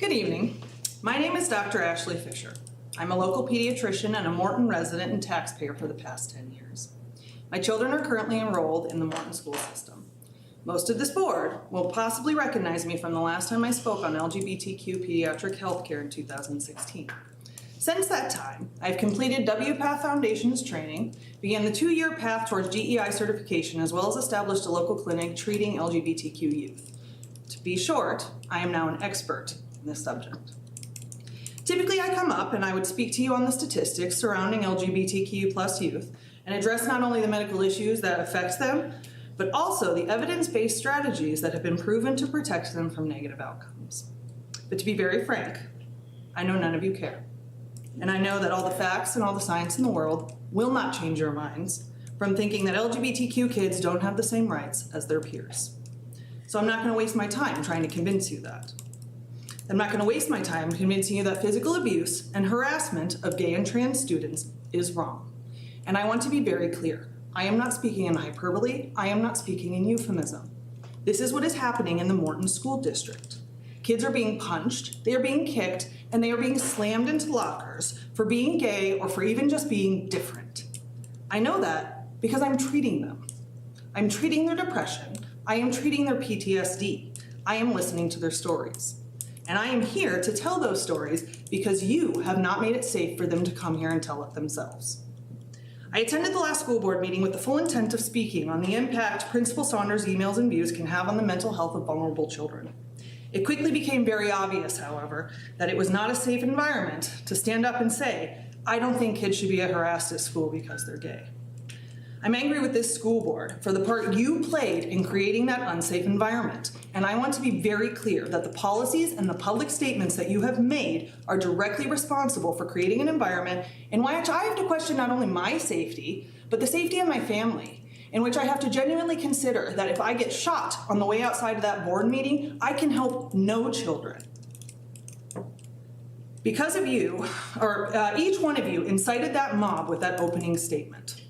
Good evening. My name is Dr. Ashley Fischer. I'm a local pediatrician and a Morton resident and taxpayer for the past 10 years. My children are currently enrolled in the Morton school system. Most of this board will possibly recognize me from the last time I spoke on LGBTQ pediatric healthcare in 2016. Since that time, I've completed WPATH Foundations training, began the 2-year path towards DEI certification, as well as established a local clinic treating LGBTQ youth. To be short, I am now an expert in this subject. Typically, I come up and I would speak to you on the statistics surrounding LGBTQ plus youth and address not only the medical issues that affect them, but also the evidence-based strategies that have been proven to protect them from negative outcomes. But to be very frank, I know none of you care. And I know that all the facts and all the science in the world will not change your minds from thinking that LGBTQ kids don't have the same rights as their peers. So I'm not going to waste my time trying to convince you that. I'm not going to waste my time convincing you that physical abuse and harassment of gay and trans students is wrong. And I want to be very clear. I am not speaking in hyperbole. I am not speaking in euphemism. This is what is happening in the Morton School District. Kids are being punched, they are being kicked, and they are being slammed into lockers for being gay or for even just being different. I know that because I'm treating them. I'm treating their depression. I am treating their PTSD. I am listening to their stories. And I am here to tell those stories because you have not made it safe for them to come here and tell it themselves. I attended the last school board meeting with the full intent of speaking on the impact Principal Saunders' emails and views can have on the mental health of vulnerable children. It quickly became very obvious, however, that it was not a safe environment to stand up and say, I don't think kids should be harassed at school because they're gay. I'm angry with this school board for the part you played in creating that unsafe environment. And I want to be very clear that the policies and the public statements that you have made are directly responsible for creating an environment in which I have to question not only my safety, but the safety of my family, in which I have to genuinely consider that if I get shot on the way outside of that board meeting, I can help no children. Because of you, or each one of you incited that mob with that opening statement.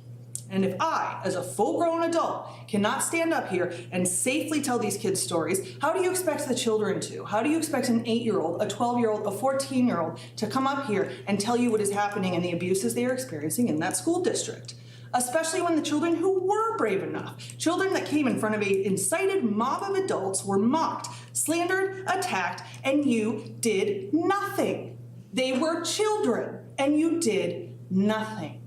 And if I, as a full-grown adult, cannot stand up here and safely tell these kids' stories, how do you expect the children to? How do you expect an 8-year-old, a 12-year-old, a 14-year-old to come up here and tell you what is happening and the abuses they are experiencing in that school district? Especially when the children who were brave enough, children that came in front of an incited mob of adults were mocked, slandered, attacked, and you did nothing. They were children, and you did nothing.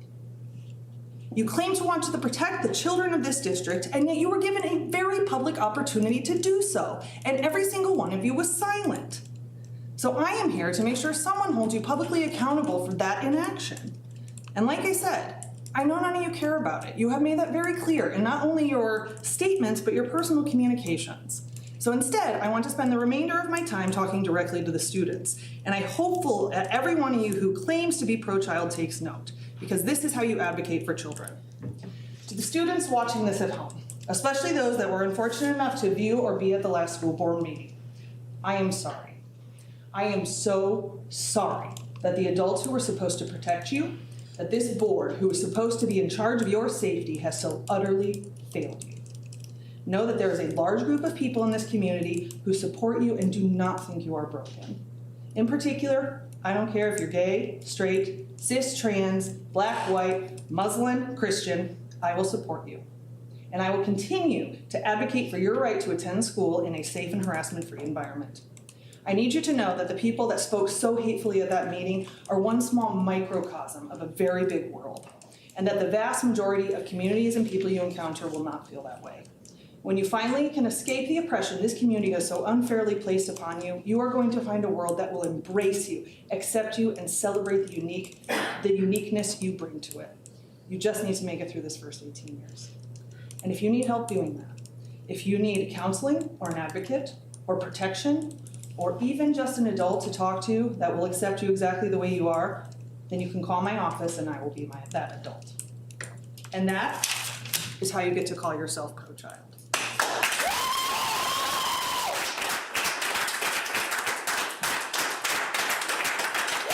You claim to want to protect the children of this district, and yet you were given a very public opportunity to do so, and every single one of you was silent. So I am here to make sure someone holds you publicly accountable for that inaction. And like I said, I know none of you care about it. You have made that very clear in not only your statements, but your personal communications. So instead, I want to spend the remainder of my time talking directly to the students. And I'm hopeful that every one of you who claims to be pro-child takes note, because this is how you advocate for children. To the students watching this at home, especially those that were unfortunate enough to view or be at the last school board meeting, I am sorry. I am so sorry that the adults who were supposed to protect you, that this board who was supposed to be in charge of your safety has so utterly failed you. Know that there is a large group of people in this community who support you and do not think you are broken. In particular, I don't care if you're gay, straight, cis, trans, black, white, Muslim, Christian, I will support you. And I will continue to advocate for your right to attend school in a safe and harassment-free environment. I need you to know that the people that spoke so hatefully at that meeting are one small microcosm of a very big world, and that the vast majority of communities and people you encounter will not feel that way. When you finally can escape the oppression this community has so unfairly placed upon you, you are going to find a world that will embrace you, accept you, and celebrate the uniqueness you bring to it. You just need to make it through this first 18 years. And if you need help doing that, if you need counseling or an advocate or protection, or even just an adult to talk to that will accept you exactly the way you are, then you can call my office and I will be that adult. And that is how you get to call yourself pro-child.